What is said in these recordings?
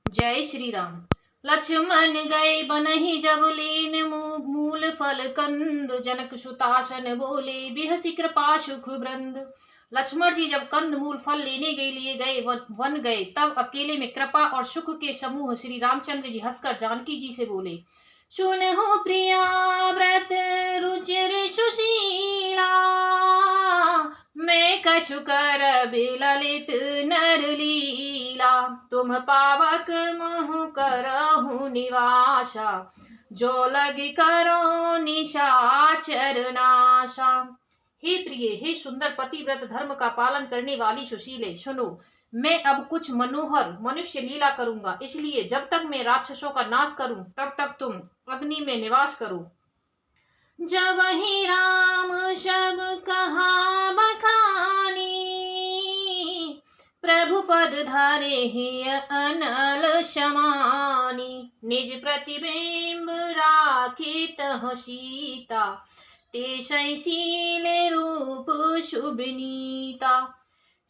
जय श्री राम। लक्ष्मण गए बनहि जब लीन मूल फल कंद, जनक सुतासन बोले बिहसि कृपा सुख वृंद। लक्ष्मण जी जब कंद मूल फल लेने के लिए गए वन गए, तब अकेले में कृपा और सुख के समूह श्री रामचंद्र जी हंसकर जानकी जी से बोले, सुनहु प्रिया व्रत रुचिर सुशीला, मैं कछु कर ललित नर लीला, तुम पावक मोह करहु निवासा, जो लग करो निशाचर नाशा। हे प्रिय, हे सुंदर पतिव्रत धर्म का पालन करने वाली सुशीले, सुनो, मैं अब कुछ मनोहर मनुष्य लीला करूंगा, इसलिए जब तक मैं राक्षसों का नाश करूं तब तक तुम अग्नि में निवास करो। जब ही राम शब कहा बखानी, प्रभु पद धारे ही अनल शमानी, निज प्रतिबिंब राखित सीता, ते शील रूप शुभनीता।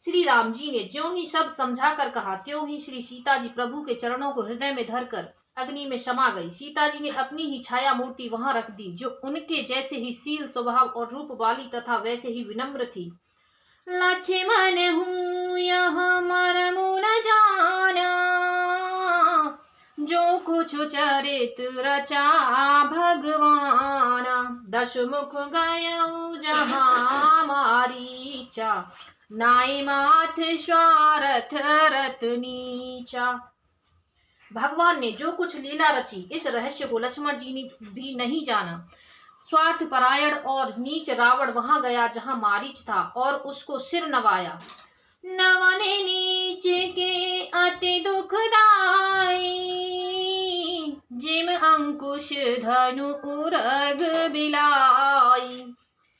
श्री राम जी ने ज्यों ही शब्द समझा कर कहा, त्यों ही श्री सीता जी प्रभु के चरणों को हृदय में धरकर अग्नि में समा गई। सीता जी ने अपनी ही छाया मूर्ति वहां रख दी, जो उनके जैसे ही शील स्वभाव और रूप वाली तथा वैसे ही विनम्र थी। लक्ष्मण हूँ यह मरमु न जाना, जो कुछ चरित रचा भगवाना, दस मुख गयऊ जहाँ मारीचा, नाई माथ स्वार्थ रत नीचा। भगवान ने जो कुछ लीला रची, इस रहस्य को लक्ष्मण जी ने भी नहीं जाना। स्वार्थ परायण और नीच रावण वहां गया जहां मारीच था और उसको सिर नवाया। नवने नीच के अति दुखदाई, जिम अंकुश धनु उरग बिलाई,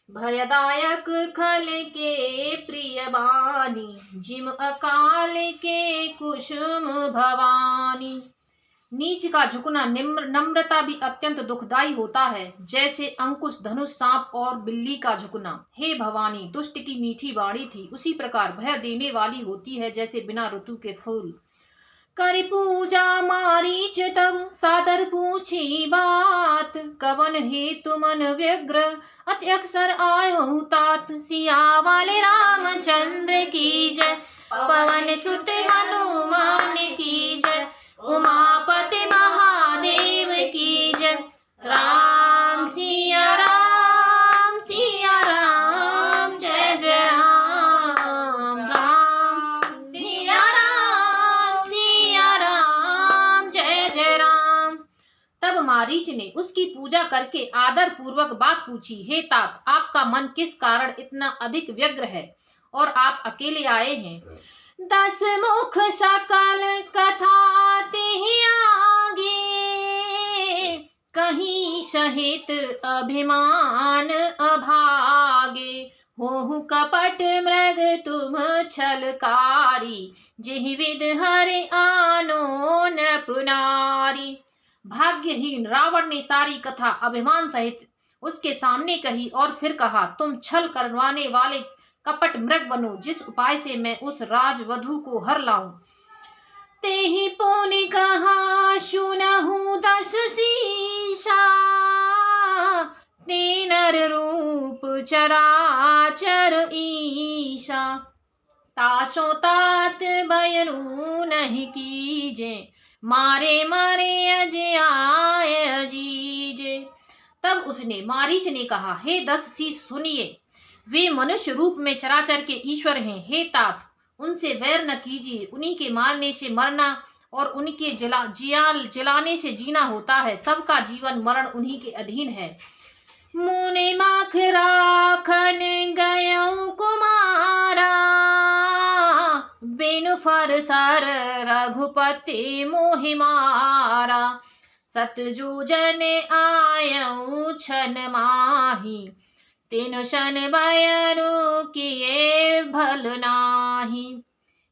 भयदायक खल के प्रिय बानी, जिम अकाल के कुसुम भवानी। नीच का झुकना नम्रता भी अत्यंत दुखदाई होता है, जैसे अंकुश धनुष सांप और बिल्ली का झुकना। हे भवानी, दुष्ट की मीठी वाणी थी, उसी प्रकार भय देने वाली होती है जैसे बिना ऋतु के फूल। कर पूजा मारीच तब सादर पूछी बात, कवन हेतु मन व्यग्र अति अक्षर आयो तात। सियावाले रामचंद्र की जय, पवन सुत हनुमान की जय, उमापति महादेव की जय। राम सिया राम सिया राम, जय जय राम राम सिया राम सिया राम, जय जय राम। तब मारीच ने उसकी पूजा करके आदर पूर्वक बात पूछी, हे तात, आपका मन किस कारण इतना अधिक व्यग्र है और आप अकेले आए हैं। दस मुख सकल कथा तिहि आगे, कहीं सहित अभिमान अभागे। होहु कपट मृग तुम छलकारी, जिहि विध हरि आनो नृपुनारी। भाग्यहीन रावण ने सारी कथा अभिमान सहित उसके सामने कही और फिर कहा, तुम छल करवाने वाले कपट मृग बनो, जिस उपाय से मैं उस राजवधु को हर लाऊं। तेहि पुनि कहा सुनहु दस शीशा, ते नर रूप चराचर ईशा। तासो तात बयनु नहीं कीजे, मारे मारे अजय अजीजे। तब उसने मारीच ने कहा, हे दस शीश सुनिए, वे मनुष्य रूप में चराचर के ईश्वर हैं। हे तात, उनसे वैर न कीजिए, उन्हीं के मारने से मरना और उनके जलाने से जीना होता है। सबका जीवन मरण उन्हीं के अधीन है। मुने माख राखन गयऊ कुमारा, बिनु फर सर रघुपति मोहि मारा। सतजूजन आयऊ छन माही, तीन शन बयनु किए भल नाही।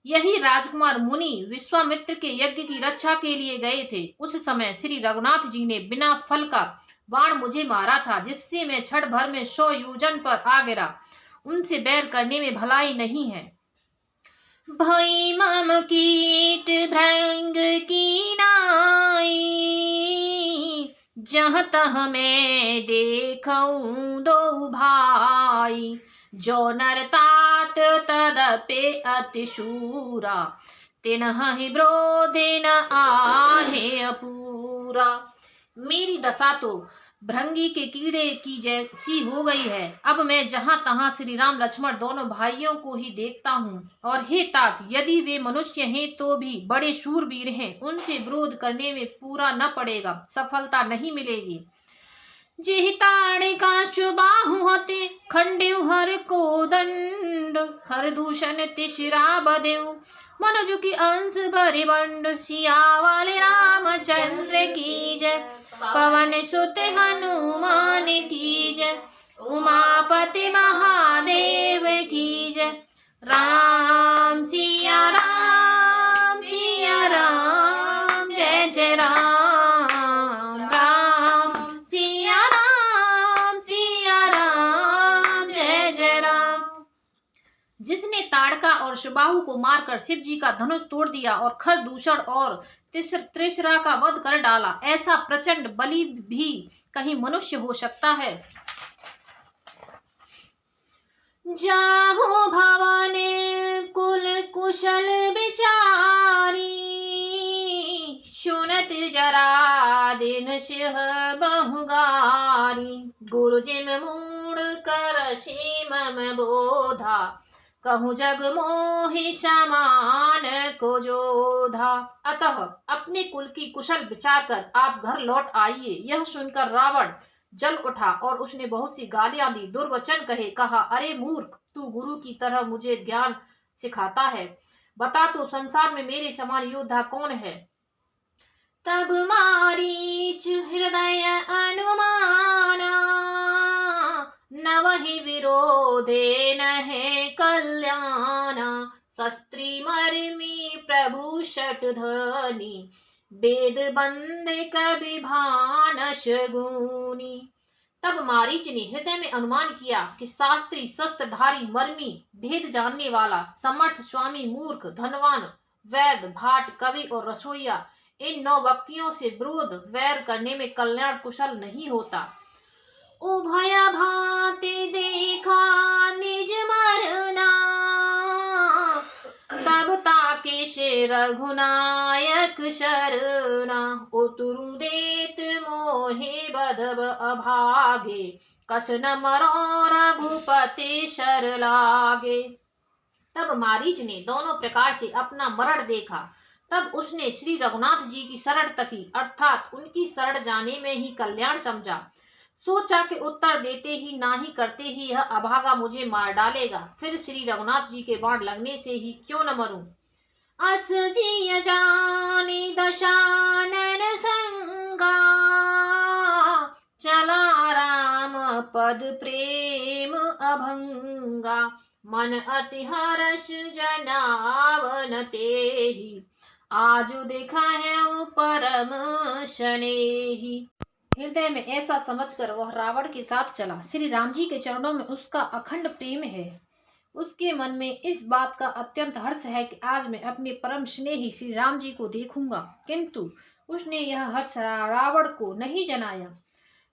यही राजकुमार मुनि विश्वामित्र के यज्ञ की रक्षा के लिए गए थे। उस समय श्री रघुनाथ जी ने बिना फल का बाण मुझे मारा था, जिससे मैं क्षण भर में 100 योजन पर आ गिरा। उनसे बैर करने में भलाई नहीं है। भई मम कीट भृंग की जहाँ तह मैं देखऊं दो भाई, जो नर तात तदपे अति शूरा, तिन्हि ब्रोधे न आहे अपूरा। मेरी दशा तो भृंगी के कीड़े की जैसी हो गई है। अब मैं जहाँ तहाँ श्री राम लक्ष्मण दोनों भाइयों को ही देखता हूँ। और हे तात, यदि वे मनुष्य हैं तो भी बड़े शूरवीर हैं, उनसे विरोध करने में पूरा न पड़ेगा, सफलता नहीं मिलेगी। जिहिताड़े कांचु बाहु होते, खंडेउ हर को दंड, खरदूषण तिशिरा बदेउ, मनुज की अंश बरिबंड। सियावाले रामचंद्र की जय, पवन सुत हनुमान की जय, उमापति महादेव की जय। राम सिया राम, सिया राम, जय जय राम। राम सिया राम, सिया राम, जय जय राम। जिसने ताड़का और सुबाहु को मारकर शिव जी का धनुष तोड़ दिया और खरदूषण और त्रिशरा का वध कर डाला, ऐसा प्रचंड बलि भी कहीं मनुष्य हो सकता है। जाहो भवन कुल कुशल विचारी, सुनत जरा दिन सिंह बहुगारी। गुरु जिम मूड कर सीमम बोधा, कहूँ जग मोहि समान को जोधा। अतः अपने कुल की कुशल विचार कर आप घर लौट आइए। यह सुनकर रावण जल उठा और उसने बहुत सी गालियां दी, दुर्वचन कहे। कहा, अरे मूर्ख, तू गुरु की तरह मुझे ज्ञान सिखाता है। बता तो संसार में मेरे समान योद्धा कौन है। तब मारीच हृदय अनुमाना, न वही विरोधे न है कल्याणा। शस्त्री मर्मी प्रभु शटधनी, वेद बंद कवि भानस गुनी। तब मारीच ने हृदय में अनुमान किया कि शास्त्री, शस्त्रधारी, मर्मी, भेद जानने वाला, समर्थ, स्वामी, मूर्ख, धनवान, वैद, भाट, कवि और रसोईया, इन 9 व्यक्तियों से विरोध वैर करने में कल्याण कुशल नहीं होता। उभय भांति देखा निज मरना, तब ताके से रघुनायक शरणा। उतरु देत मोहे बधब अभागे, कस न मरो रघुपति शर लागे। तब मारीच ने दोनों प्रकार से अपना मरण देखा। तब उसने श्री रघुनाथ जी की शरण तकी, अर्थात उनकी शरण जाने में ही कल्याण समझा। सोचा कि उत्तर देते ही नाही करते ही यह अभागा मुझे मार डालेगा, फिर श्री रघुनाथ जी के बाण लगने से ही क्यों न मरूं। अस जिय जानी दशानन संगा, चला राम पद प्रेम अभंगा। मन अति हर्ष जनावन तेहि, आजु देखा है परम शनेहि। हृदय में ऐसा समझकर वह रावण के साथ चला। श्री राम जी के चरणों में उसका अखंड प्रेम है। उसके मन में इस बात का अत्यंत हर्ष है कि आज मैं अपने परम स्नेही श्री राम जी को देखूंगा, किंतु उसने यह हर्ष रावण को नहीं जनाया।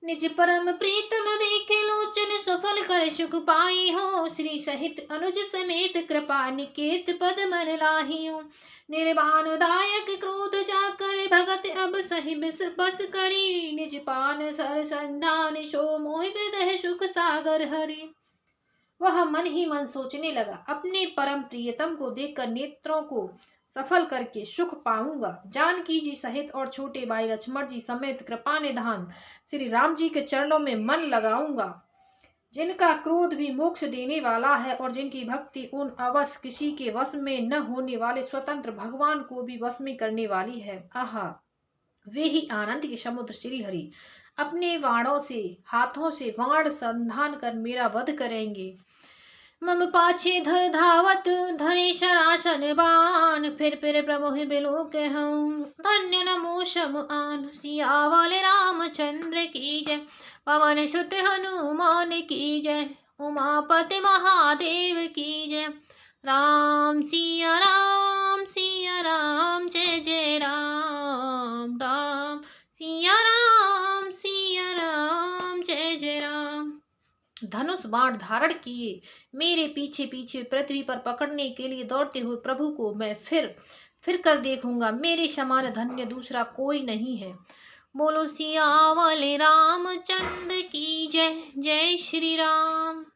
निज परम प्रीतम देखे लोचन, सफल कर सुख पाई हो। श्री सहित अनुज समेत कृपा निकेत पद मन लाही हो। निर्वाण दायक क्रोध जाकर भगत अब सही बस करी। निज पान सर संधान सो मोहि विदह सुख सागर हरि। वह मन ही मन सोचने लगा, अपने परम प्रियतम को देखकर नेत्रों को सफल करके सुख पाऊंगा। जानकी जी सहित और छोटे भाई लक्ष्मण जी समेत कृपा निधान श्री राम जी के चरणों में मन लगाऊंगा, जिनका क्रोध भी मोक्ष देने वाला है और जिनकी भक्ति उन अवश्य किसी के वश में न होने वाले स्वतंत्र भगवान को भी वश में करने वाली है। आहा, वे ही आनंद के समुद्र श्री हरि अपने वाणों से, हाथों से वाण संधान कर मेरा वध करेंगे। मम पाछे धर धावत धरे शरासन बाण, फिर प्रभु बिलो कहूँ धन्य नमो शम आन। सिया वाले रामचंद्र की जय, पवन सुत हनुमान की जय, उमापति महादेव की जय। राम सिया राम, सिया राम, जय जय राम। राम सिया राम, धनुष बाण धारण किए मेरे पीछे पीछे पृथ्वी पर पकड़ने के लिए दौड़ते हुए प्रभु को मैं फिर कर देखूंगा। मेरे समान धन्य दूसरा कोई नहीं है। बोलो सियावल रामचंद्र की जय। जय श्री राम।